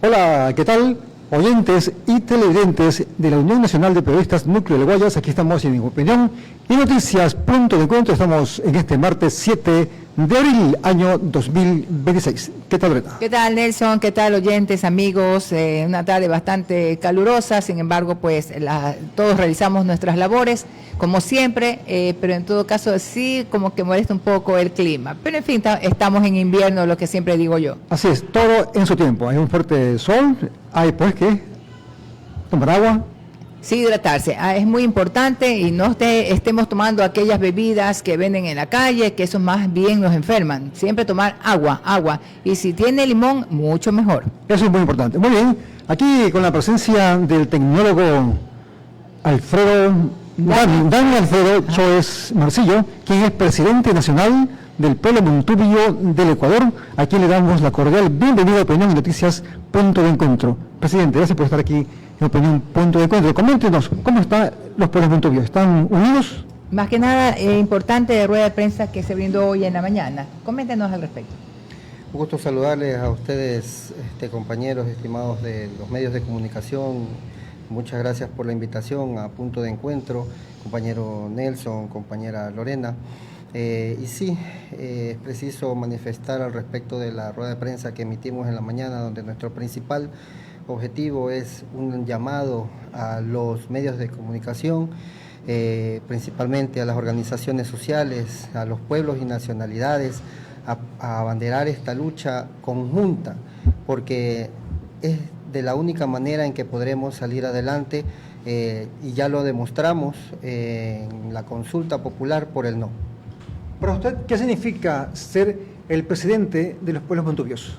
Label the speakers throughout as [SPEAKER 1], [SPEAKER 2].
[SPEAKER 1] Hola, ¿qué tal? Oyentes y televidentes de la Unión Nacional de Periodistas Núcleo de Guayas, aquí estamos en Opinión y Noticias, punto de encuentro. Estamos en este martes 7 de abril, año 2026. ¿Qué tal, Breta?
[SPEAKER 2] ¿Qué tal, Nelson? ¿Qué tal, oyentes, amigos? Una tarde bastante calurosa, sin embargo, pues todos realizamos nuestras labores, como siempre, pero en todo caso sí como que molesta un poco el clima. Pero en fin, estamos en invierno, lo que siempre digo yo.
[SPEAKER 1] Así es, todo en su tiempo. Hay un fuerte sol, hay pues que tomar agua.
[SPEAKER 2] Sí, hidratarse, es muy importante y no estemos tomando aquellas bebidas que venden en la calle, que eso más bien nos enferman. Siempre tomar agua, y si tiene limón, mucho mejor.
[SPEAKER 1] Eso es muy importante. Muy bien, aquí con la presencia del tecnólogo Dani Alfredo Choez Marcillo, quien es presidente nacional del pueblo Montubio del Ecuador. Aquí le damos la cordial bienvenida a Opinión y Noticias, punto de encuentro. Presidente, gracias por estar aquí en Opinión, punto de encuentro. Coméntenos, ¿cómo están los pueblos montubios? ¿Están unidos?
[SPEAKER 2] Más que nada, importante de rueda de prensa que se brindó hoy en la mañana. Coméntenos al respecto.
[SPEAKER 3] Un gusto saludarles a ustedes, compañeros estimados de los medios de comunicación. Muchas gracias por la invitación a Punto de Encuentro, compañero Nelson, compañera Lorena. Y sí, es preciso manifestar al respecto de la rueda de prensa que emitimos en la mañana, donde nuestro principal objetivo es un llamado a los medios de comunicación, principalmente a las organizaciones sociales, a los pueblos y nacionalidades, a abanderar esta lucha conjunta, porque es de la única manera en que podremos salir adelante, y ya lo demostramos en la consulta popular por el no.
[SPEAKER 1] Para usted, ¿qué significa ser el presidente de los pueblos montubios?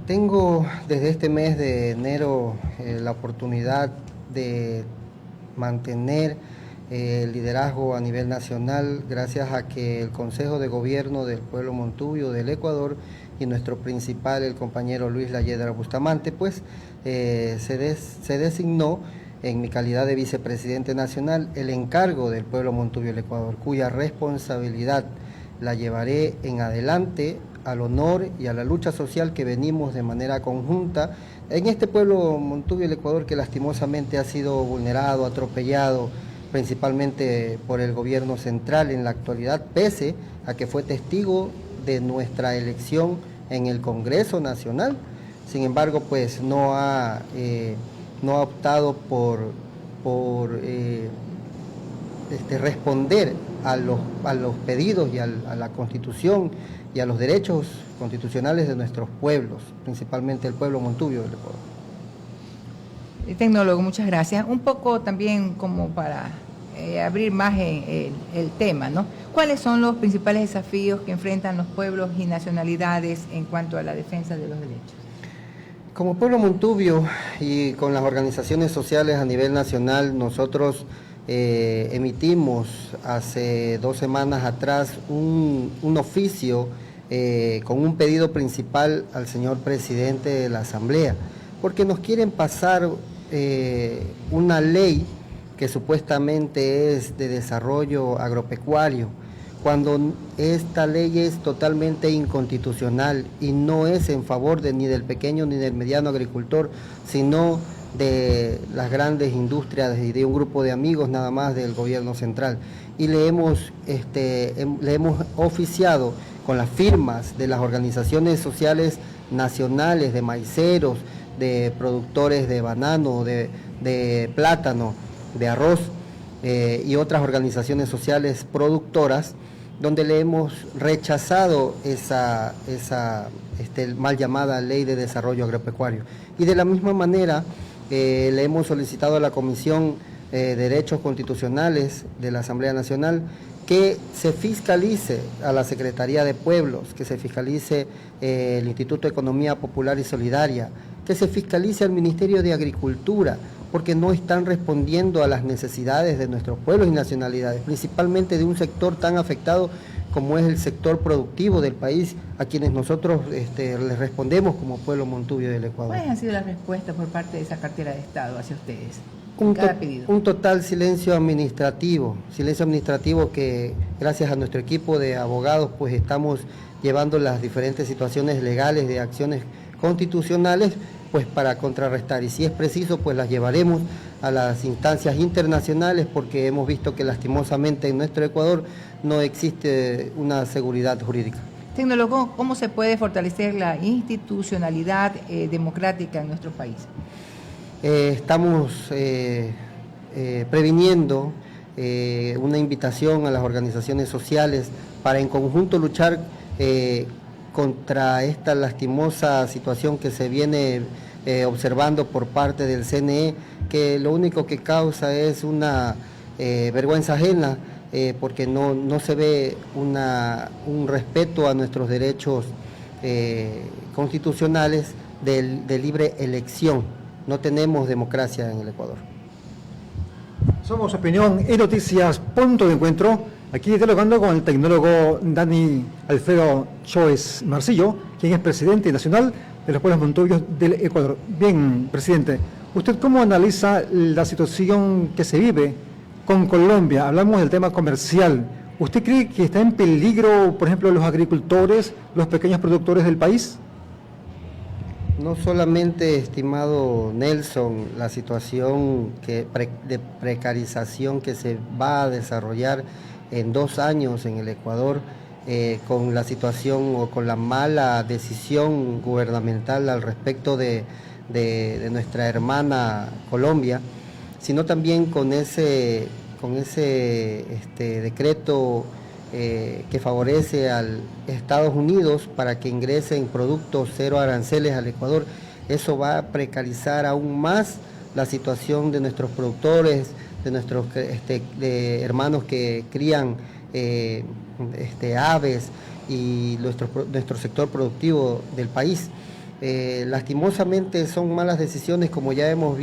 [SPEAKER 3] Tengo desde este mes de enero la oportunidad de mantener el liderazgo a nivel nacional, gracias a que el Consejo de Gobierno del pueblo Montubio del Ecuador y nuestro principal, el compañero Luis Layedra Bustamante, pues se designó en mi calidad de vicepresidente nacional el encargo del pueblo Montubio del Ecuador, cuya responsabilidad la llevaré en adelante al honor y a la lucha social que venimos de manera conjunta en este pueblo Montubio del Ecuador, que lastimosamente ha sido vulnerado, atropellado, principalmente por el gobierno central en la actualidad, pese a que fue testigo de nuestra elección en el Congreso Nacional. Sin embargo, pues no ha optado por responder a los pedidos y a la Constitución y a los derechos constitucionales de nuestros pueblos, principalmente el pueblo Montubio del Ecuador.
[SPEAKER 2] Tecnólogo, muchas gracias. Un poco también como para abrir más el tema, ¿no? ¿Cuáles son los principales desafíos que enfrentan los pueblos y nacionalidades en cuanto a la defensa de los derechos?
[SPEAKER 3] Como pueblo Montubio y con las organizaciones sociales a nivel nacional, nosotros emitimos hace 2 semanas atrás un oficio con un pedido principal al señor presidente de la Asamblea, porque nos quieren pasar una ley que supuestamente es de desarrollo agropecuario, cuando esta ley es totalmente inconstitucional y no es en favor ni del pequeño ni del mediano agricultor, sino de las grandes industrias y de un grupo de amigos nada más del gobierno central. Y le hemos oficiado con las firmas de las organizaciones sociales nacionales, de maiceros, de productores de banano, de plátano, de arroz, y otras organizaciones sociales productoras, donde le hemos rechazado esa mal llamada Ley de Desarrollo Agropecuario. Y de la misma manera le hemos solicitado a la Comisión de Derechos Constitucionales de la Asamblea Nacional que se fiscalice a la Secretaría de Pueblos, que se fiscalice el Instituto de Economía Popular y Solidaria, que se fiscalice al Ministerio de Agricultura, porque no están respondiendo a las necesidades de nuestros pueblos y nacionalidades, principalmente de un sector tan afectado como es el sector productivo del país, a quienes nosotros les respondemos como pueblo Montubio del Ecuador.
[SPEAKER 2] ¿Cuáles han sido las respuestas por parte de esa cartera de Estado hacia ustedes?
[SPEAKER 3] Un total silencio administrativo que gracias a nuestro equipo de abogados pues estamos llevando las diferentes situaciones legales de acciones constitucionales, pues para contrarrestar, y si es preciso, pues las llevaremos a las instancias internacionales, porque hemos visto que lastimosamente en nuestro Ecuador no existe una seguridad jurídica.
[SPEAKER 2] Tecnólogo, ¿cómo se puede fortalecer la institucionalidad democrática en nuestro país?
[SPEAKER 3] Estamos previniendo una invitación a las organizaciones sociales para en conjunto luchar contra esta lastimosa situación que se viene observando por parte del CNE, que lo único que causa es una vergüenza ajena, porque no se ve un respeto a nuestros derechos constitucionales de libre elección. No tenemos democracia en el Ecuador.
[SPEAKER 1] Somos Opinión y Noticias, punto de encuentro. Aquí dialogando con el tecnólogo Dani Alfredo Choes Marcillo, quien es presidente nacional de los pueblos montubios del Ecuador. Bien, presidente, ¿usted cómo analiza la situación que se vive con Colombia? Hablamos del tema comercial. ¿Usted cree que está en peligro, por ejemplo, los agricultores, los pequeños productores del país?
[SPEAKER 3] No solamente, estimado Nelson, la situación de precarización que se va a desarrollar en 2 años en el Ecuador, con la situación o con la mala decisión gubernamental al respecto de nuestra hermana Colombia, sino también con ese decreto que favorece a Estados Unidos para que ingresen productos cero aranceles al Ecuador. Eso va a precarizar aún más la situación de nuestros productores, de nuestros hermanos que crían aves y nuestro sector productivo del país. Lastimosamente son malas decisiones, como ya hemos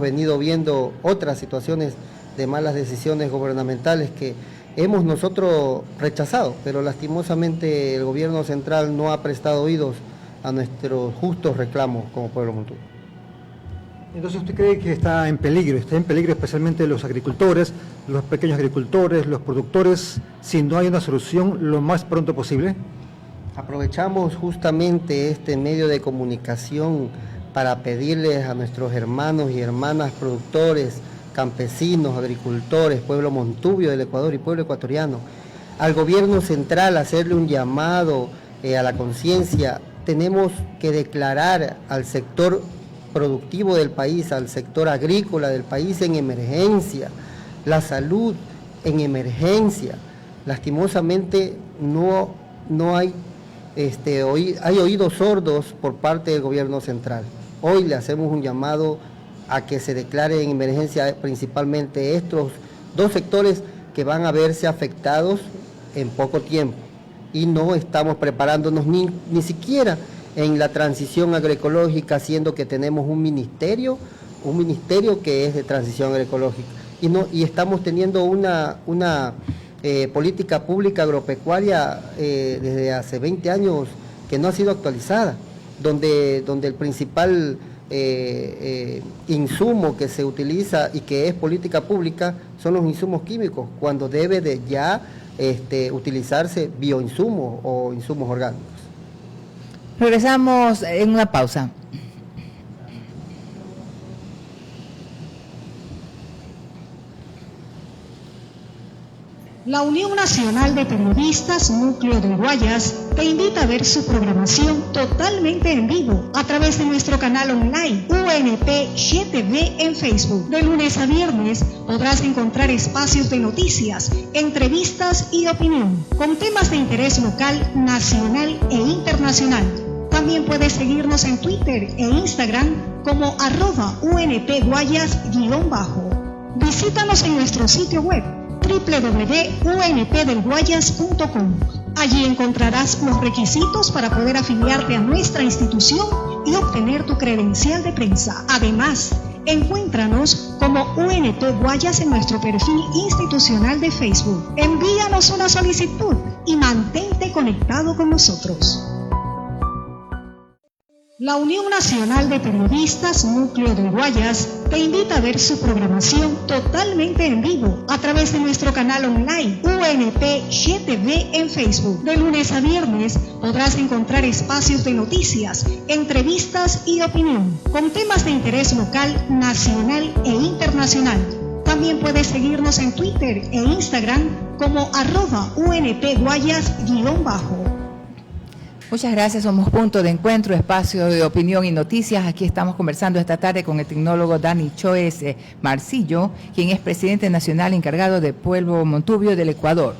[SPEAKER 3] venido viendo otras situaciones de malas decisiones gubernamentales que hemos nosotros rechazado, pero lastimosamente el gobierno central no ha prestado oídos a nuestros justos reclamos como pueblo montubio.
[SPEAKER 1] Entonces, ¿usted cree que está en peligro especialmente los agricultores, los pequeños agricultores, los productores, si no hay una solución lo más pronto posible?
[SPEAKER 3] Aprovechamos justamente este medio de comunicación para pedirles a nuestros hermanos y hermanas productores, campesinos, agricultores, pueblo montubio del Ecuador y pueblo ecuatoriano, al gobierno central hacerle un llamado a la conciencia. Tenemos que declarar al sector productivo del país, al sector agrícola del país en emergencia, la salud en emergencia. Lastimosamente no hay oídos sordos por parte del gobierno central. Hoy le hacemos un llamado a que se declare en emergencia principalmente estos 2 sectores que van a verse afectados en poco tiempo, y no estamos preparándonos ni siquiera en la transición agroecológica, siendo que tenemos un ministerio que es de transición agroecológica, y estamos teniendo una política pública agropecuaria desde hace 20 años que no ha sido actualizada, donde el principal insumo que se utiliza y que es política pública son los insumos químicos, cuando debe de ya utilizarse bioinsumos o insumos orgánicos.
[SPEAKER 2] Regresamos en una pausa.
[SPEAKER 4] La Unión Nacional de Periodistas Núcleo de Guayas te invita a ver su programación totalmente en vivo a través de nuestro canal online UNP GTV en Facebook. De lunes a viernes podrás encontrar espacios de noticias, entrevistas y opinión con temas de interés local, nacional e internacional. También puedes seguirnos en Twitter e Instagram como @UNPGuayas_. Visítanos en nuestro sitio web www.unpdelguayas.com. Allí encontrarás los requisitos para poder afiliarte a nuestra institución y obtener tu credencial de prensa. Además, encuéntranos como UNP Guayas en nuestro perfil institucional de Facebook. Envíanos una solicitud y mantente conectado con nosotros. La Unión Nacional de Periodistas Núcleo del Guayas te invita a ver su programación totalmente en vivo a través de nuestro canal online UNP GTV en Facebook. De lunes a viernes podrás encontrar espacios de noticias, entrevistas y opinión con temas de interés local, nacional e internacional. También puedes seguirnos en Twitter e Instagram como @UNPGuayas_.
[SPEAKER 2] Muchas gracias, somos Punto de Encuentro, espacio de opinión y noticias. Aquí estamos conversando esta tarde con el tecnólogo Dani Choes Marcillo, quien es presidente nacional encargado de Pueblo Montubio del Ecuador.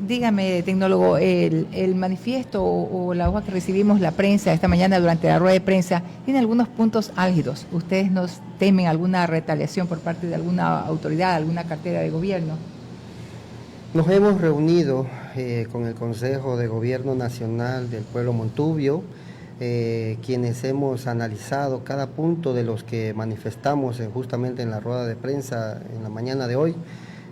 [SPEAKER 2] Dígame, tecnólogo, el manifiesto o la hoja que recibimos la prensa esta mañana durante la rueda de prensa tiene algunos puntos álgidos. ¿Ustedes nos temen alguna retaliación por parte de alguna autoridad, alguna cartera de gobierno?
[SPEAKER 3] Nos hemos reunido con el Consejo de Gobierno Nacional del Pueblo Montubio, quienes hemos analizado cada punto de los que manifestamos justamente en la rueda de prensa en la mañana de hoy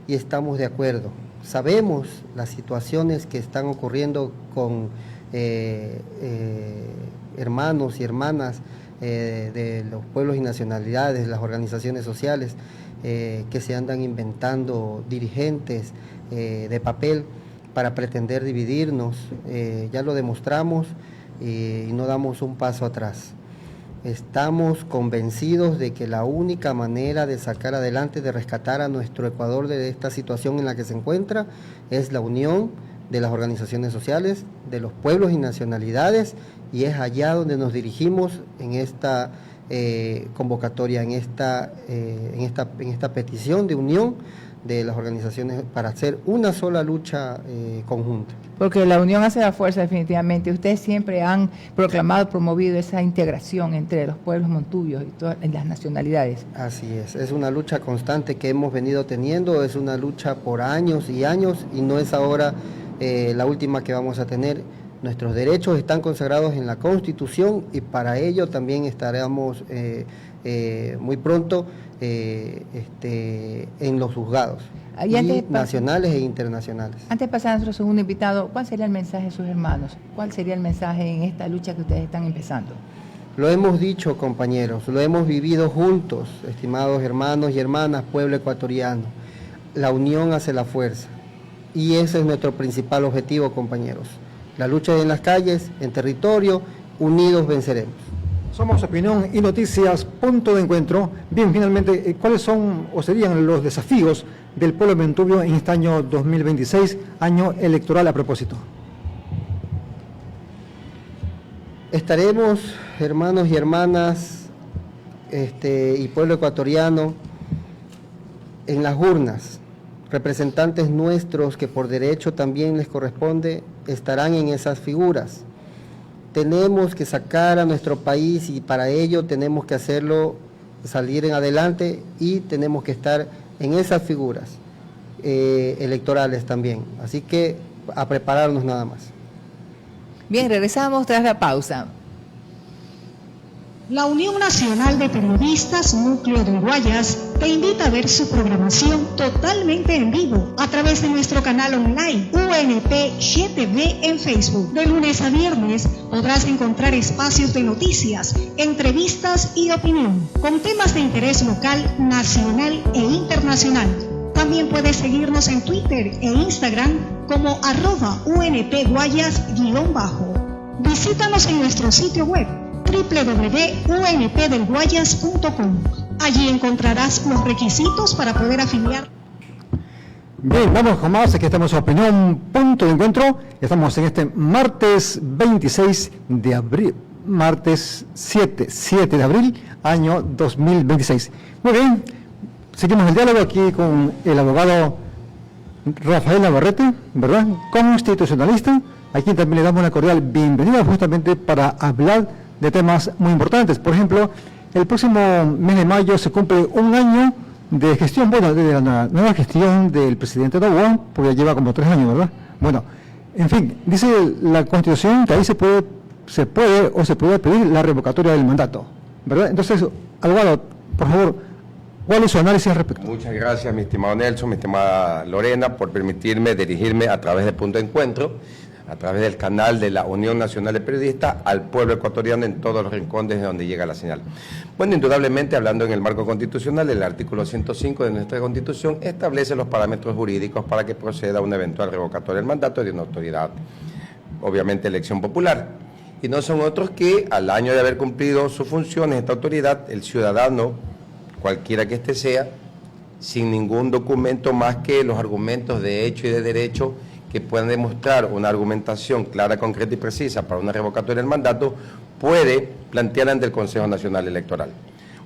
[SPEAKER 3] y estamos de acuerdo. Sabemos las situaciones que están ocurriendo con hermanos y hermanas de los pueblos y nacionalidades, las organizaciones sociales, que se andan inventando dirigentes de papel para pretender dividirnos. Ya lo demostramos y no damos un paso atrás. Estamos convencidos de que la única manera de sacar adelante, de rescatar a nuestro Ecuador de esta situación en la que se encuentra, es la unión de las organizaciones sociales, de los pueblos y nacionalidades, y es allá donde nos dirigimos en esta convocatoria, en esta petición de unión de las organizaciones para hacer una sola lucha conjunta.
[SPEAKER 2] Porque la unión hace la fuerza, definitivamente. Ustedes siempre han proclamado, promovido esa integración entre los pueblos montubios y todas las nacionalidades.
[SPEAKER 3] Así es una lucha constante que hemos venido teniendo, es una lucha por años y años y no es ahora la última que vamos a tener. Nuestros derechos están consagrados en la Constitución y para ello también estaremos muy pronto en los juzgados nacionales e internacionales.
[SPEAKER 2] Antes de pasar a nuestro segundo invitado, ¿cuál sería el mensaje de sus hermanos? ¿Cuál sería el mensaje en esta lucha que ustedes están empezando?
[SPEAKER 3] Lo hemos dicho, compañeros, lo hemos vivido juntos, estimados hermanos y hermanas, pueblo ecuatoriano. La unión hace la fuerza y ese es nuestro principal objetivo, compañeros. La lucha en las calles, en territorio, unidos venceremos.
[SPEAKER 1] Somos Opinión y Noticias, Punto de Encuentro. Bien, finalmente, ¿cuáles son o serían los desafíos del pueblo montubio en este año 2026, año electoral a propósito?
[SPEAKER 3] Estaremos, hermanos y hermanas y pueblo ecuatoriano, en las urnas. Representantes nuestros que por derecho también les corresponde estarán en esas figuras. Tenemos que sacar a nuestro país y para ello tenemos que hacerlo salir en adelante y tenemos que estar en esas figuras electorales también. Así que a prepararnos nada más.
[SPEAKER 2] Bien, regresamos tras la pausa.
[SPEAKER 4] La Unión Nacional de Periodistas Núcleo del Guayas te invita a ver su programación totalmente en vivo a través de nuestro canal online UNP GTV en Facebook. De lunes a viernes podrás encontrar espacios de noticias, entrevistas y opinión con temas de interés local, nacional e internacional. También puedes seguirnos en Twitter e Instagram como @UNPGuayas_. Visítanos en nuestro sitio web www.unpdelguayas.com. Allí encontrarás los requisitos para poder afiliar.
[SPEAKER 1] Bien, vamos con más, aquí estamos en Opinión, Punto de Encuentro. Estamos en este martes 26 de abril, martes 7 de abril, año 2026. Muy bien, seguimos el diálogo aquí con el abogado Rafael Navarrete, ¿verdad? Constitucionalista, a quien también le damos una cordial bienvenida justamente para hablar de temas muy importantes. Por ejemplo, el próximo mes de mayo se cumple un año de gestión, bueno, de la nueva gestión del presidente Noboa, porque ya lleva como 3 años, ¿verdad? Bueno, en fin, dice la Constitución que ahí se puede pedir la revocatoria del mandato, ¿verdad? Entonces, abogado, por favor, ¿cuál es su análisis al respecto?
[SPEAKER 5] Muchas gracias, mi estimado Nelson, mi estimada Lorena, por permitirme dirigirme a través de Punto de Encuentro a través del canal de la Unión Nacional de Periodistas, al pueblo ecuatoriano en todos los rincones de donde llega la señal. Bueno, indudablemente, hablando en el marco constitucional, el artículo 105 de nuestra Constitución establece los parámetros jurídicos para que proceda una eventual revocatoria del mandato de una autoridad, obviamente elección popular. Y no son otros que, al año de haber cumplido sus funciones, esta autoridad, el ciudadano, cualquiera que éste sea, sin ningún documento más que los argumentos de hecho y de derecho que puedan demostrar una argumentación clara, concreta y precisa para una revocatoria del mandato, puede plantearla ante el Consejo Nacional Electoral.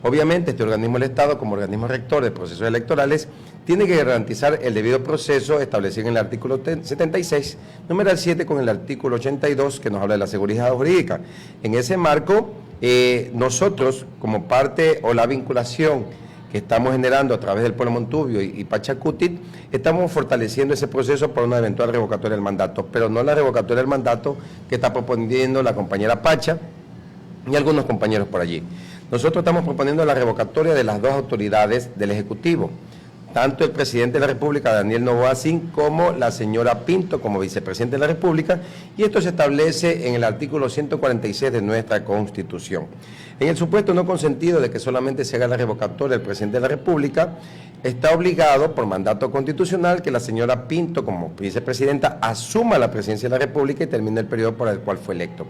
[SPEAKER 5] Obviamente, este organismo del Estado, como organismo rector de procesos electorales, tiene que garantizar el debido proceso establecido en el artículo 76, numeral 7, con el artículo 82, que nos habla de la seguridad jurídica. En ese marco, nosotros, como parte o la vinculación que estamos generando a través del pueblo Montubio y Pachacuti, estamos fortaleciendo ese proceso para una eventual revocatoria del mandato, pero no la revocatoria del mandato que está proponiendo la compañera Pacha y algunos compañeros por allí. Nosotros estamos proponiendo la revocatoria de las dos autoridades del Ejecutivo, tanto el presidente de la República, Daniel Noboa Sin, como la señora Pinto, como vicepresidente de la República, y esto se establece en el artículo 146 de nuestra Constitución. En el supuesto no consentido de que solamente se haga la revocatoria del presidente de la República, está obligado por mandato constitucional que la señora Pinto, como vicepresidenta, asuma la presidencia de la República y termine el periodo por el cual fue electo.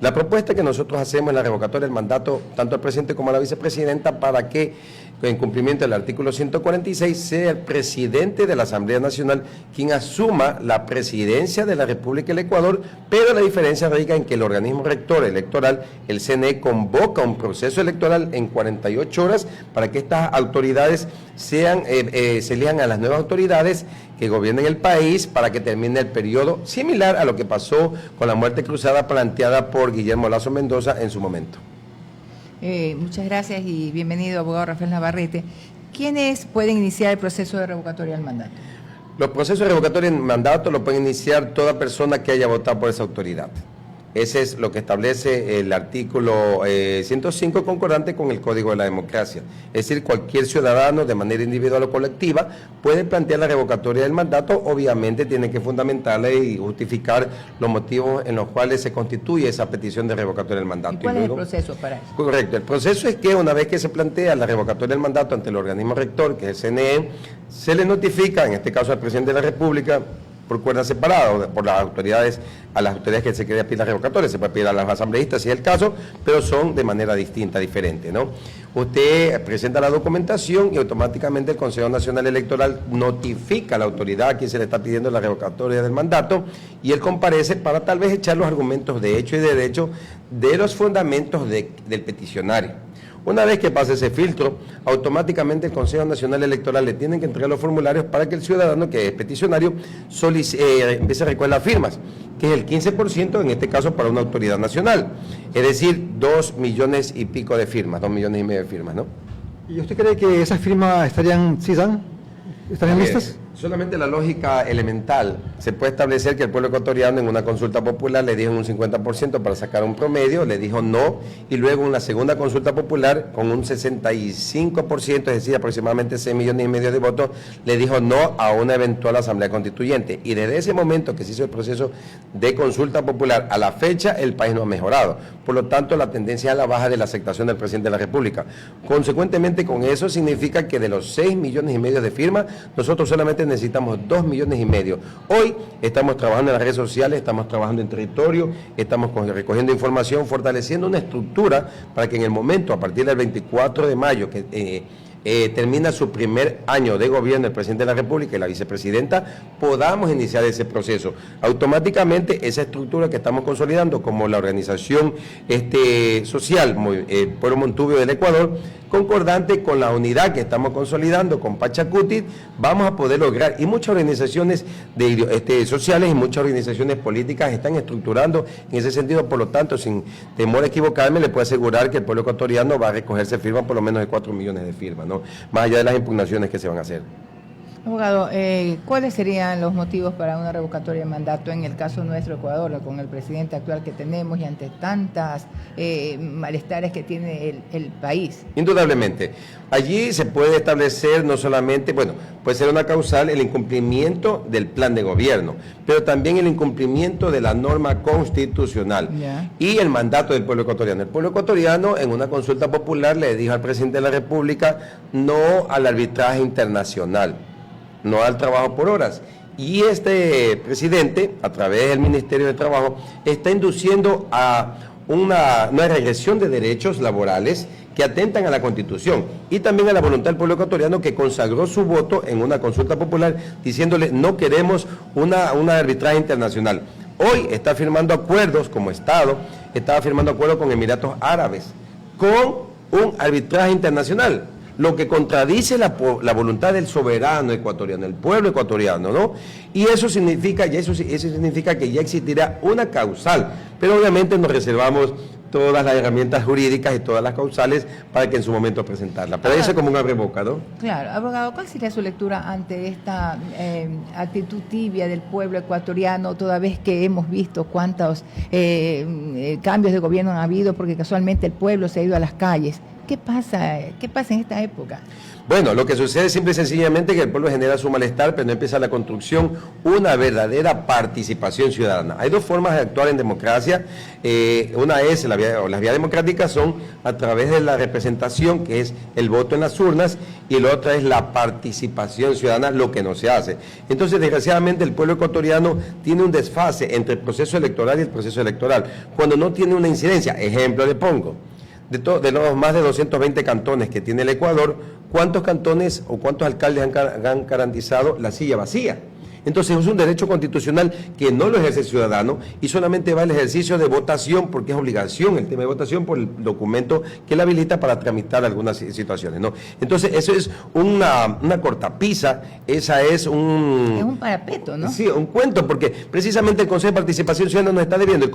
[SPEAKER 5] La propuesta que nosotros hacemos es la revocatoria del mandato tanto al presidente como a la vicepresidenta para que, en cumplimiento del artículo 146, sea el presidente de la Asamblea Nacional quien asuma la presidencia de la República del Ecuador, pero la diferencia radica en que el organismo rector electoral, el CNE, convoca un proceso electoral en 48 horas para que estas autoridades se elijan a las nuevas autoridades que gobiernen el país para que termine el periodo, similar a lo que pasó con la muerte cruzada planteada por Guillermo Lazo Mendoza en su momento.
[SPEAKER 2] Muchas gracias y bienvenido, abogado Rafael Navarrete. ¿Quiénes pueden iniciar el proceso de revocatoria del mandato?
[SPEAKER 5] Los procesos de revocatoria del mandato lo pueden iniciar toda persona que haya votado por esa autoridad. Ese es lo que establece el artículo 105, concordante con el Código de la Democracia. Es decir, cualquier ciudadano, de manera individual o colectiva, puede plantear la revocatoria del mandato. Obviamente tiene que fundamentarla y justificar los motivos en los cuales se constituye esa petición de revocatoria del mandato.
[SPEAKER 2] ¿Y cuál es el proceso para eso?
[SPEAKER 5] Correcto. El proceso es que una vez que se plantea la revocatoria del mandato ante el organismo rector, que es el CNE, se le notifica, en este caso al presidente de la República, por cuerdas separadas, por las autoridades, a las autoridades que se quiera pedir la revocatoria, se puede pedir a los asambleístas si es el caso, pero son de manera distinta, diferente, ¿no? Usted presenta la documentación y automáticamente el Consejo Nacional Electoral notifica a la autoridad a quien se le está pidiendo la revocatoria del mandato y él comparece para tal vez echar los argumentos de hecho y de derecho de los fundamentos del peticionario. Una vez que pase ese filtro, automáticamente el Consejo Nacional Electoral le tienen que entregar los formularios para que el ciudadano, que es peticionario, empiece a recoger las firmas, que es el 15% en este caso para una autoridad nacional. Es decir, 2 millones y pico de firmas, 2 millones y medio de firmas, ¿no?
[SPEAKER 1] ¿Y usted cree que esas firmas estarían listas?
[SPEAKER 5] Solamente la lógica elemental. Se puede establecer que el pueblo ecuatoriano en una consulta popular le dijo un 50% para sacar un promedio, le dijo no, y luego en la segunda consulta popular con un 65%, es decir, aproximadamente 6 millones y medio de votos, le dijo no a una eventual asamblea constituyente. Y desde ese momento que se hizo el proceso de consulta popular a la fecha, el país no ha mejorado. Por lo tanto, la tendencia es a la baja de la aceptación del presidente de la República. Consecuentemente, con eso significa que de los 6 millones y medio de firmas, nosotros solamente necesitamos 2 millones y medio. Hoy estamos trabajando en las redes sociales, estamos trabajando en territorio, estamos recogiendo información, fortaleciendo una estructura para que en el momento, a partir del 24 de mayo, que termina su primer año de gobierno el presidente de la República y la vicepresidenta, podamos iniciar ese proceso. Automáticamente esa estructura que estamos consolidando como la organización social, Pueblo Montubio del Ecuador, concordante con la unidad que estamos consolidando con Pachacuti, vamos a poder lograr, y muchas organizaciones sociales y muchas organizaciones políticas están estructurando en ese sentido. Por lo tanto, sin temor a equivocarme, le puedo asegurar que el pueblo ecuatoriano va a recogerse firmas por lo menos de 4 millones de firmas, ¿no? Más allá de las impugnaciones que se van a hacer.
[SPEAKER 2] Abogado, ¿cuáles serían los motivos para una revocatoria de mandato en el caso nuestro Ecuador, con el presidente actual que tenemos y ante tantas malestares que tiene el país?
[SPEAKER 5] Indudablemente. Allí se puede establecer no solamente, bueno, puede ser una causal el incumplimiento del plan de gobierno, pero también el incumplimiento de la norma constitucional y el mandato del pueblo ecuatoriano. El pueblo ecuatoriano en una consulta popular le dijo al presidente de la República no al arbitraje internacional, no al trabajo por horas. Y este presidente, a través del Ministerio de Trabajo, está induciendo a una regresión de derechos laborales que atentan a la Constitución y también a la voluntad del pueblo ecuatoriano, que consagró su voto en una consulta popular diciéndole no queremos una arbitraje internacional. Hoy está firmando acuerdos como Estado, estaba firmando acuerdos con Emiratos Árabes, con un arbitraje internacional, lo que contradice la voluntad del soberano ecuatoriano, el pueblo ecuatoriano, ¿no? Y eso significa, eso significa que ya existirá una causal, pero obviamente nos reservamos todas las herramientas jurídicas y todas las causales para que en su momento presentarla. Pero eso es como una revoca, ¿no? Claro.
[SPEAKER 2] Abogado, ¿cuál sería su lectura ante esta actitud tibia del pueblo ecuatoriano, toda vez que hemos visto cuántos cambios de gobierno han habido, porque casualmente el pueblo se ha ido a las calles? ¿Qué pasa en esta época?
[SPEAKER 5] Bueno, lo que sucede es simple y sencillamente que el pueblo genera su malestar, pero no empieza la construcción, una verdadera participación ciudadana. Hay dos formas de actuar en democracia. Una es, las vías democráticas son a través de la representación, que es el voto en las urnas, y la otra es la participación ciudadana, lo que no se hace. Entonces, desgraciadamente, el pueblo ecuatoriano tiene un desfase entre el proceso electoral y el proceso electoral, cuando no tiene una incidencia. Ejemplo le pongo. De los más de 220 cantones que tiene el Ecuador, ¿cuántos cantones o cuántos alcaldes han garantizado la silla vacía? Entonces es un derecho constitucional que no lo ejerce el ciudadano y solamente va el ejercicio de votación, porque es obligación el tema de votación por el documento que le habilita para tramitar algunas situaciones, ¿no? Entonces eso es una cortapisa, esa es un...
[SPEAKER 2] Es un parapeto, ¿no?
[SPEAKER 5] Sí, un cuento, porque precisamente el Consejo de Participación Ciudadana nos está debiendo.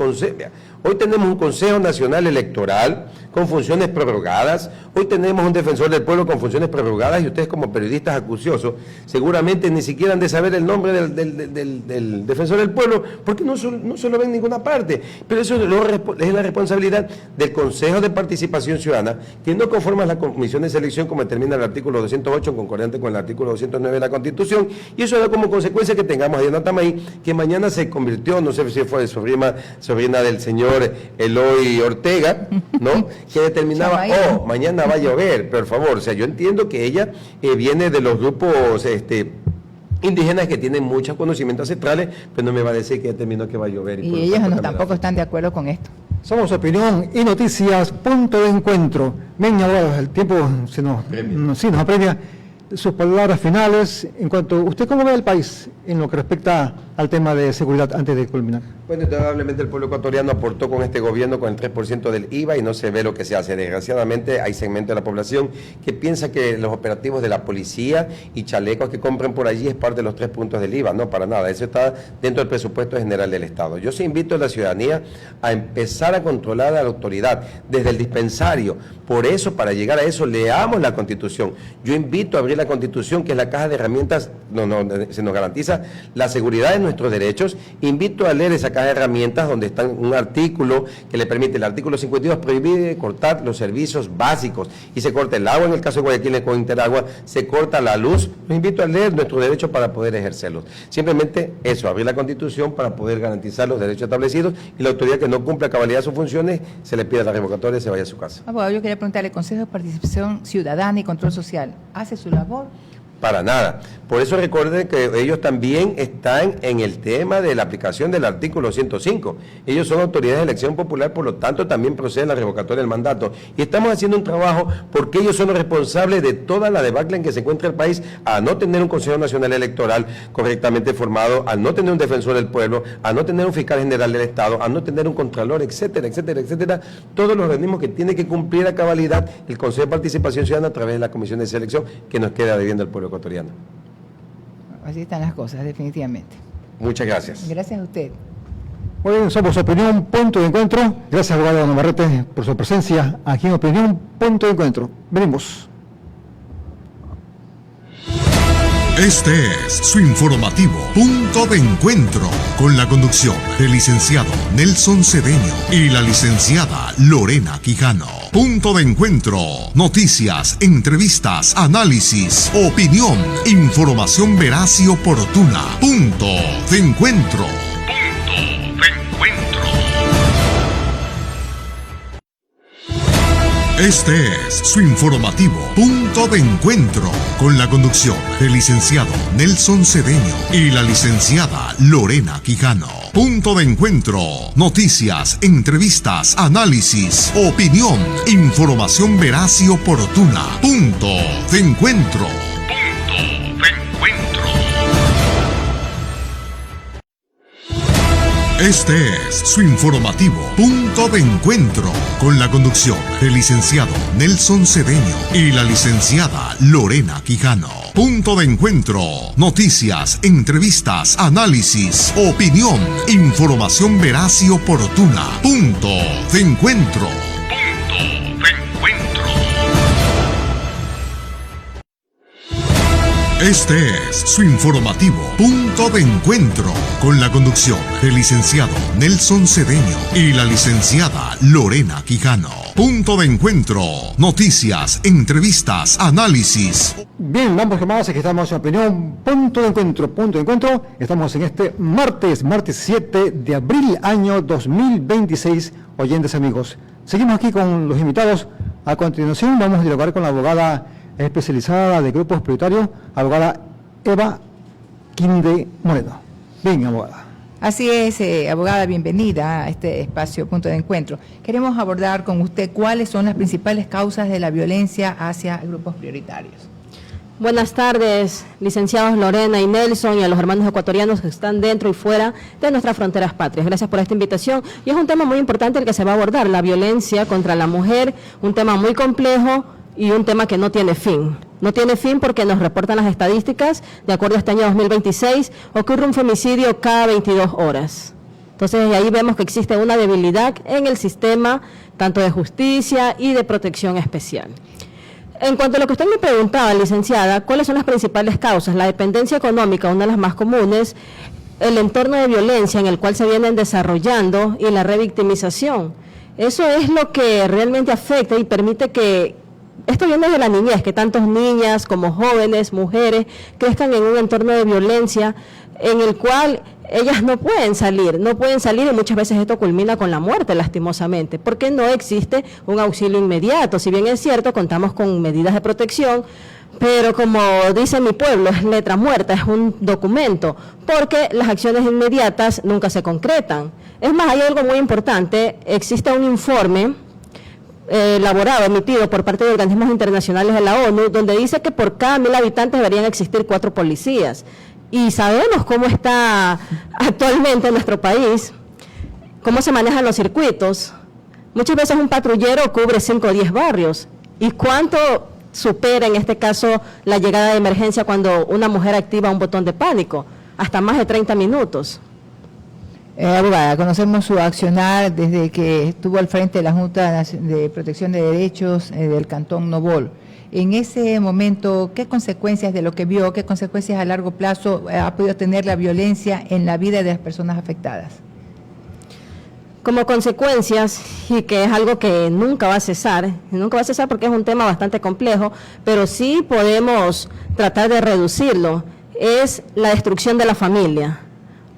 [SPEAKER 5] Hoy tenemos un Consejo Nacional Electoral con funciones prorrogadas, hoy tenemos un defensor del pueblo con funciones prorrogadas y ustedes como periodistas acuciosos seguramente ni siquiera han de saber el nombre del defensor del pueblo, porque no se lo ven en ninguna parte. Pero eso es la responsabilidad del Consejo de Participación Ciudadana, que no conforma la Comisión de Selección como determina el artículo 208, concordante con el artículo 209 de la Constitución, y eso da como consecuencia que tengamos a Diana Tamay, que mañana se convirtió, no sé si fue sobrina del señor Eloy Ortega, ¿no? Que determinaba, mañana va a llover, por favor. O sea, yo entiendo que ella viene de los grupos indígenas que tienen muchos conocimientos ancestrales, pero no me va a decir que ya terminó que va a llover.
[SPEAKER 2] Y ellos tampoco están de acuerdo con esto.
[SPEAKER 1] Somos Opinión y Noticias, punto de encuentro. Venga, el tiempo nos apremia. Sus palabras finales, en cuanto usted cómo ve el país en lo que respecta al tema de seguridad antes de culminar.
[SPEAKER 5] Bueno, indudablemente el pueblo ecuatoriano aportó con este gobierno con el 3% del IVA y no se ve lo que se hace. Desgraciadamente hay segmentos de la población que piensa que los operativos de la policía y chalecos que compren por allí es parte de los 3 puntos del IVA. No, para nada, eso está dentro del presupuesto general del Estado. Yo sí invito a la ciudadanía a empezar a controlar a la autoridad desde el dispensario. Por eso, para llegar a eso, leamos la Constitución. Yo invito a abrir la Constitución, que es la caja de herramientas, se nos garantiza la seguridad de nuestros derechos. Invito a leer esa caja de herramientas donde está un artículo que le permite, el artículo 52, prohíbe cortar los servicios básicos y se corta el agua, en el caso de Guayaquil con Interagua, se corta la luz. Los invito a leer nuestros derechos para poder ejercerlos. Simplemente eso, abrir la Constitución para poder garantizar los derechos establecidos y la autoridad que no cumpla a cabalidad sus funciones, se le pide la revocatoria y se vaya a su casa.
[SPEAKER 2] Abogado, yo quería preguntarle, ¿el Consejo de Participación Ciudadana y Control Social hace su labor?
[SPEAKER 5] Para nada. Por eso recuerden que ellos también están en el tema de la aplicación del artículo 105. Ellos son autoridades de elección popular, por lo tanto también procede la revocatoria del mandato. Y estamos haciendo un trabajo porque ellos son los responsables de toda la debacle en que se encuentra el país, a no tener un Consejo Nacional Electoral correctamente formado, a no tener un defensor del pueblo, a no tener un fiscal general del Estado, a no tener un contralor, etcétera, etcétera, etcétera. Todos los organismos que tiene que cumplir a cabalidad el Consejo de Participación Ciudadana a través de la Comisión de Selección que nos queda debiendo al pueblo ecuatoriano.
[SPEAKER 2] Así están las cosas, definitivamente.
[SPEAKER 5] Muchas gracias.
[SPEAKER 2] Gracias a usted.
[SPEAKER 1] Muy bien, somos Opinión, punto de encuentro. Gracias, abogado Navarrete, por su presencia aquí en Opinión, punto de encuentro. Venimos.
[SPEAKER 6] Este es su informativo Punto de Encuentro, con la conducción del licenciado Nelson Cedeño y la licenciada Lorena Quijano. Punto de Encuentro, noticias, entrevistas, análisis, opinión, información veraz y oportuna. Punto de Encuentro. Punto de Encuentro. Este es su informativo Punto de Encuentro, con la conducción del licenciado Nelson Cedeño y la licenciada Lorena Quijano. Punto de Encuentro, noticias, entrevistas, análisis, opinión, información veraz y oportuna. Punto de Encuentro. Punto de Encuentro. Este es su informativo Punto de Encuentro, con la conducción del licenciado Nelson Cedeño y la licenciada Lorena Quijano. Punto de Encuentro, noticias, entrevistas, análisis, opinión, información veraz y oportuna. Punto de Encuentro. Punto de Encuentro. Este es su informativo Punto de Encuentro, con la conducción del licenciado Nelson Cedeño y la licenciada Lorena Quijano. Punto de Encuentro, noticias, entrevistas, análisis.
[SPEAKER 1] Bien, vamos hermanos, aquí estamos en opinión, Punto de Encuentro, estamos en este martes 7 de abril, año 2026, oyentes amigos. Seguimos aquí con los invitados. A continuación vamos a dialogar con la abogada especializada de grupos prioritarios, abogada Eva Quinde Moreno. Bien, abogada.
[SPEAKER 2] Así es, abogada, bienvenida a este espacio Punto de Encuentro. Queremos abordar con usted cuáles son las principales causas de la violencia hacia grupos prioritarios.
[SPEAKER 7] Buenas tardes, licenciados Lorena y Nelson, y a los hermanos ecuatorianos que están dentro y fuera de nuestras fronteras patrias. Gracias por esta invitación. Y es un tema muy importante el que se va a abordar, la violencia contra la mujer, un tema muy complejo y un tema que no tiene fin. No tiene fin porque nos reportan las estadísticas, de acuerdo a este año 2026, ocurre un femicidio cada 22 horas. Entonces, ahí vemos que existe una debilidad en el sistema, tanto de justicia y de protección especial. En cuanto a lo que usted me preguntaba, licenciada, ¿cuáles son las principales causas? La dependencia económica, una de las más comunes, el entorno de violencia en el cual se vienen desarrollando y la revictimización. Eso es lo que realmente afecta y permite que esto viene de la niñez, que tantos niñas como jóvenes, mujeres, crezcan en un entorno de violencia en el cual ellas no pueden salir y muchas veces esto culmina con la muerte, lastimosamente, porque no existe un auxilio inmediato. Si bien es cierto, contamos con medidas de protección, pero como dice mi pueblo, es letra muerta, es un documento, porque las acciones inmediatas nunca se concretan. Es más, hay algo muy importante, existe un informe elaborado, emitido por parte de organismos internacionales de la ONU, donde dice que por cada 1000 habitantes deberían existir 4 policías. Y sabemos cómo está actualmente en nuestro país, cómo se manejan los circuitos. Muchas veces un patrullero cubre 5 o 10 barrios. ¿Y cuánto supera en este caso la llegada de emergencia cuando una mujer activa un botón de pánico? Hasta más de 30 minutos.
[SPEAKER 2] Abogada, conocemos su accionar desde que estuvo al frente de la Junta de Protección de Derechos del Cantón Nobol. En ese momento, ¿qué consecuencias de lo que vio, qué consecuencias a largo plazo ha podido tener la violencia en la vida de las personas afectadas?
[SPEAKER 7] Como consecuencias, y que es algo que nunca va a cesar porque es un tema bastante complejo, pero sí podemos tratar de reducirlo, es la destrucción de la familia.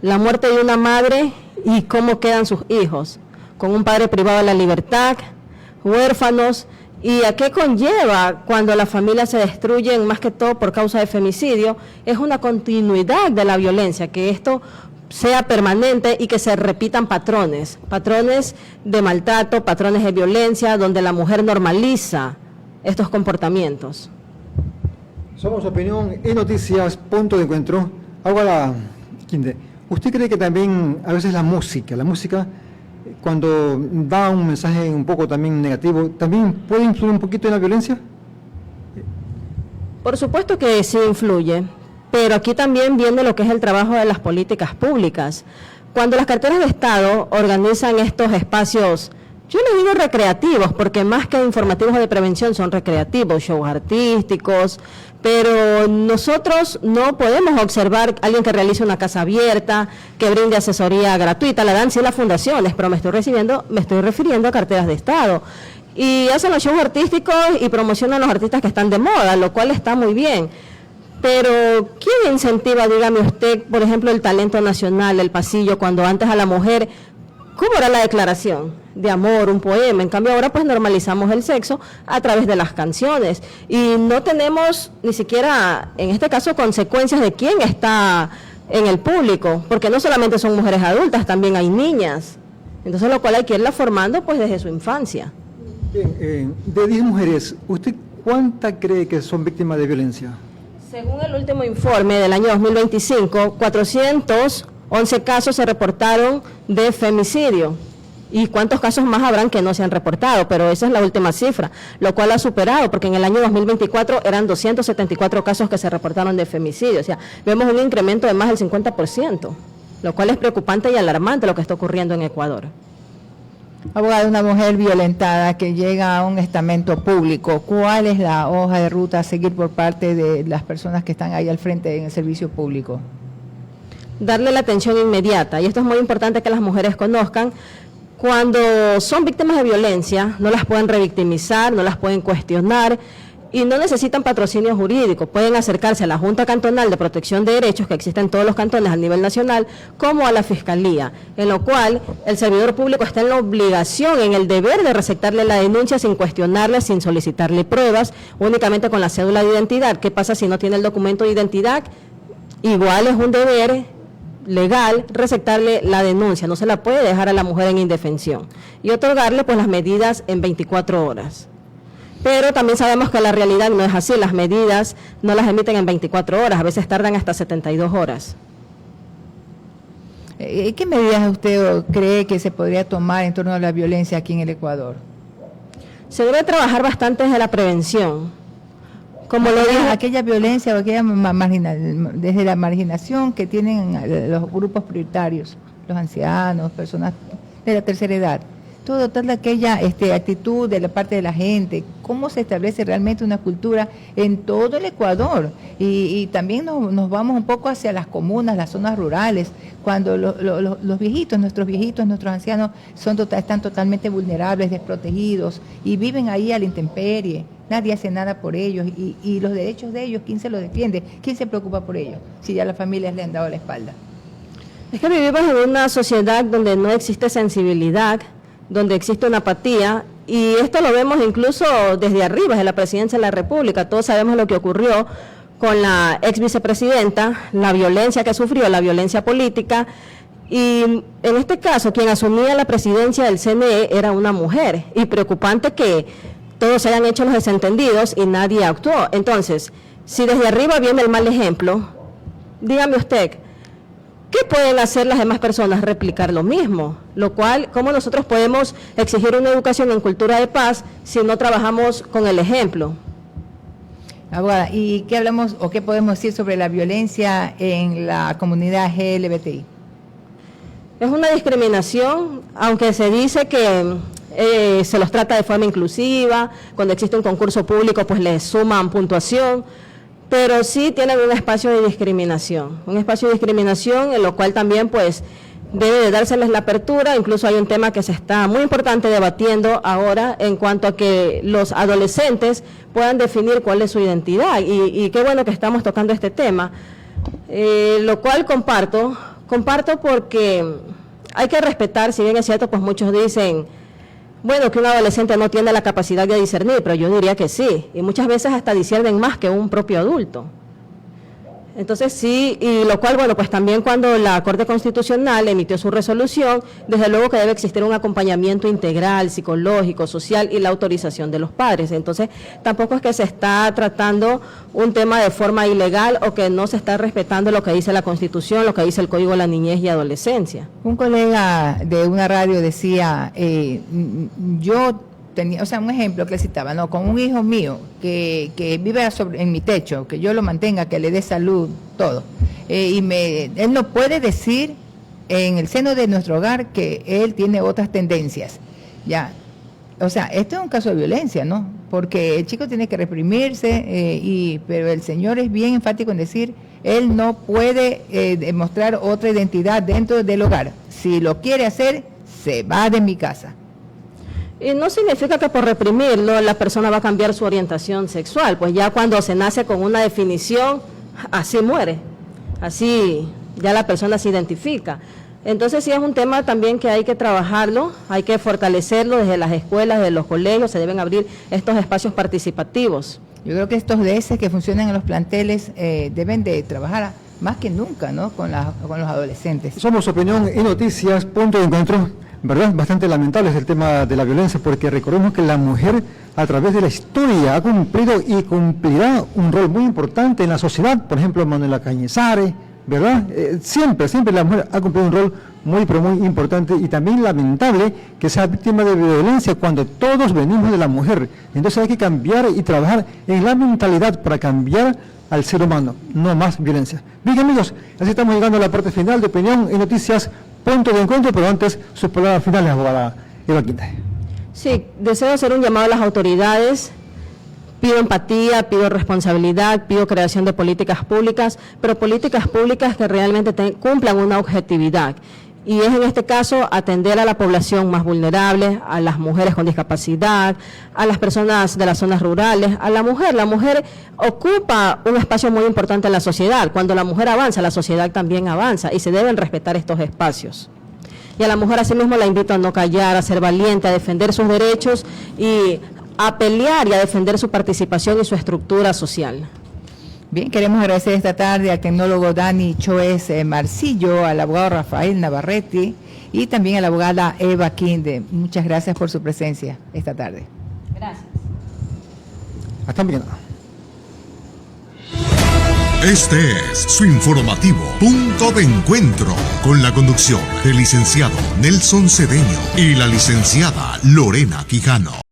[SPEAKER 7] La muerte de una madre y cómo quedan sus hijos, con un padre privado de la libertad, huérfanos, y a qué conlleva cuando la familia se destruye, más que todo por causa de femicidio, es una continuidad de la violencia, que esto sea permanente y que se repitan patrones de maltrato, patrones de violencia, donde la mujer normaliza estos comportamientos.
[SPEAKER 1] Somos Opinión y Noticias, Punto de Encuentro. Ahora, Quinde, ¿usted cree que también a veces la música, cuando da un mensaje un poco también negativo, también puede influir un poquito en la violencia?
[SPEAKER 7] Por supuesto que sí influye, pero aquí también viene lo que es el trabajo de las políticas públicas. Cuando las carteras de Estado organizan estos espacios, yo les digo recreativos, porque más que informativos o de prevención son recreativos, shows artísticos, Pero nosotros no podemos observar a alguien que realice una casa abierta, que brinde asesoría gratuita, la dan sí las fundaciones, pero me estoy refiriendo a carteras de Estado. Y hacen los shows artísticos y promocionan a los artistas que están de moda, lo cual está muy bien. Pero, ¿quién incentiva, dígame usted, por ejemplo, el talento nacional, el pasillo, cuando antes a la mujer, ¿cómo era la declaración de amor, un poema? En cambio ahora pues normalizamos el sexo a través de las canciones y no tenemos ni siquiera, en este caso, consecuencias de quién está en el público, porque no solamente son mujeres adultas, también hay niñas. Entonces lo cual hay que irla formando pues desde su infancia.
[SPEAKER 1] Bien, de 10 mujeres, ¿usted cuántas cree que son víctimas de violencia?
[SPEAKER 7] Según el último informe del año 2025, 411 casos se reportaron de femicidio. ¿Y cuántos casos más habrán que no se han reportado? Pero esa es la última cifra, lo cual ha superado, porque en el año 2024 eran 274 casos que se reportaron de femicidio. O sea, vemos un incremento de más del 50%, lo cual es preocupante y alarmante lo que está ocurriendo en Ecuador.
[SPEAKER 2] Abogada, una mujer violentada que llega a un estamento público, ¿cuál es la hoja de ruta a seguir por parte de las personas que están ahí al frente en el servicio público?
[SPEAKER 7] Darle la atención inmediata, y esto es muy importante que las mujeres conozcan. Cuando son víctimas de violencia, no las pueden revictimizar, no las pueden cuestionar y no necesitan patrocinio jurídico. Pueden acercarse a la Junta Cantonal de Protección de Derechos, que existe en todos los cantones a nivel nacional, como a la Fiscalía, en lo cual el servidor público está en la obligación, en el deber de receptarle la denuncia sin cuestionarle, sin solicitarle pruebas, únicamente con la cédula de identidad. ¿Qué pasa si no tiene el documento de identidad? Igual es un deber legal receptarle la denuncia, no se la puede dejar a la mujer en indefensión y otorgarle pues las medidas en 24 horas. Pero también sabemos que la realidad no es así, las medidas no las emiten en 24 horas, a veces tardan hasta 72 horas.
[SPEAKER 2] ¿Qué medidas usted cree que se podría tomar en torno a la violencia aquí en el Ecuador?
[SPEAKER 7] Se debe trabajar bastante desde la prevención. Como lo dije,
[SPEAKER 2] aquella violencia o aquella desde la marginación que tienen los grupos prioritarios, los ancianos, personas de la tercera edad. Toda aquella actitud de la parte de la gente, cómo se establece realmente una cultura en todo el Ecuador. Y también nos vamos un poco hacia las comunas, las zonas rurales, cuando los viejitos, nuestros ancianos están totalmente vulnerables, desprotegidos y viven ahí a la intemperie. Nadie hace nada por ellos y los derechos de ellos, ¿quién se los defiende? ¿Quién se preocupa por ellos? Si ya las familias le han dado la espalda.
[SPEAKER 7] Es que vivimos en una sociedad donde no existe sensibilidad, donde existe una apatía, y esto lo vemos incluso desde arriba, desde la presidencia de la República. Todos sabemos lo que ocurrió con la ex vicepresidenta, la violencia que sufrió, la violencia política, y en este caso quien asumía la presidencia del CNE era una mujer, y preocupante que todos se hayan hecho los desentendidos y nadie actuó. Entonces, si desde arriba viene el mal ejemplo, dígame usted, ¿qué pueden hacer las demás personas? Replicar lo mismo, lo cual, ¿cómo nosotros podemos exigir una educación en cultura de paz si no trabajamos con el ejemplo?
[SPEAKER 2] Abogada, ¿y qué hablamos o qué podemos decir sobre la violencia en la comunidad LGBTI?
[SPEAKER 7] Es una discriminación, aunque se dice que se los trata de forma inclusiva, cuando existe un concurso público pues les suman puntuación, pero sí tienen un espacio de discriminación en lo cual también pues debe de dárseles la apertura. Incluso hay un tema que se está muy importante debatiendo ahora en cuanto a que los adolescentes puedan definir cuál es su identidad y qué bueno que estamos tocando este tema, lo cual comparto porque hay que respetar, si bien es cierto, pues muchos dicen, bueno, que un adolescente no tiene la capacidad de discernir, pero yo diría que sí, y muchas veces hasta disciernen más que un propio adulto. Entonces sí, y lo cual, bueno, pues también cuando la Corte Constitucional emitió su resolución, desde luego que debe existir un acompañamiento integral, psicológico, social y la autorización de los padres. Entonces tampoco es que se está tratando un tema de forma ilegal o que no se está respetando lo que dice la Constitución, lo que dice el Código de la Niñez y Adolescencia.
[SPEAKER 2] Un colega de una radio decía, yo tenía, o sea, un ejemplo que citaba, ¿no? Con un hijo mío que vive en mi techo, que yo lo mantenga, que le dé salud, todo. Él no puede decir en el seno de nuestro hogar que él tiene otras tendencias, ya. O sea, esto es un caso de violencia, ¿no? porque el chico tiene que reprimirse, pero el señor es bien enfático en decir, él no puede demostrar otra identidad dentro del hogar. Si lo quiere hacer, se va de mi casa.
[SPEAKER 7] Y no significa que por reprimirlo la persona va a cambiar su orientación sexual, pues ya cuando se nace con una definición, así muere, así ya la persona se identifica. Entonces sí es un tema también que hay que trabajarlo, hay que fortalecerlo desde las escuelas, desde los colegios, se deben abrir estos espacios participativos.
[SPEAKER 2] Yo creo que estos DS que funcionan en los planteles deben de trabajar más que nunca, ¿no?, con los adolescentes.
[SPEAKER 1] Somos Opinión y Noticias, punto de encuentro. ¿Verdad? Bastante lamentable es el tema de la violencia, porque recordemos que la mujer a través de la historia ha cumplido y cumplirá un rol muy importante en la sociedad. Por ejemplo, Manuela Cañizares, ¿verdad? Siempre la mujer ha cumplido un rol muy, pero muy importante, y también lamentable que sea víctima de violencia cuando todos venimos de la mujer. Entonces hay que cambiar y trabajar en la mentalidad para cambiar al ser humano, no más violencia. Bien, amigos, así estamos llegando a la parte final de Opinión y Noticias, punto de encuentro, pero antes sus palabras finales, abogada Eva Quinta.
[SPEAKER 7] Sí, deseo hacer un llamado a las autoridades. Pido empatía, pido responsabilidad, pido creación de políticas públicas, pero políticas públicas que realmente cumplan una objetividad. Y es en este caso atender a la población más vulnerable, a las mujeres con discapacidad, a las personas de las zonas rurales, a la mujer. La mujer ocupa un espacio muy importante en la sociedad. Cuando la mujer avanza, la sociedad también avanza y se deben respetar estos espacios. Y a la mujer asimismo la invito a no callar, a ser valiente, a defender sus derechos y a pelear y a defender su participación y su estructura social.
[SPEAKER 2] Bien, queremos agradecer esta tarde al tecnólogo Dani Choes Marcillo, al abogado Rafael Navarrete y también a la abogada Eva Quinde. Muchas gracias por su presencia esta tarde.
[SPEAKER 7] Gracias.
[SPEAKER 1] Hasta mañana.
[SPEAKER 6] Este es su informativo Punto de Encuentro, con la conducción del licenciado Nelson Cedeño y la licenciada Lorena Quijano.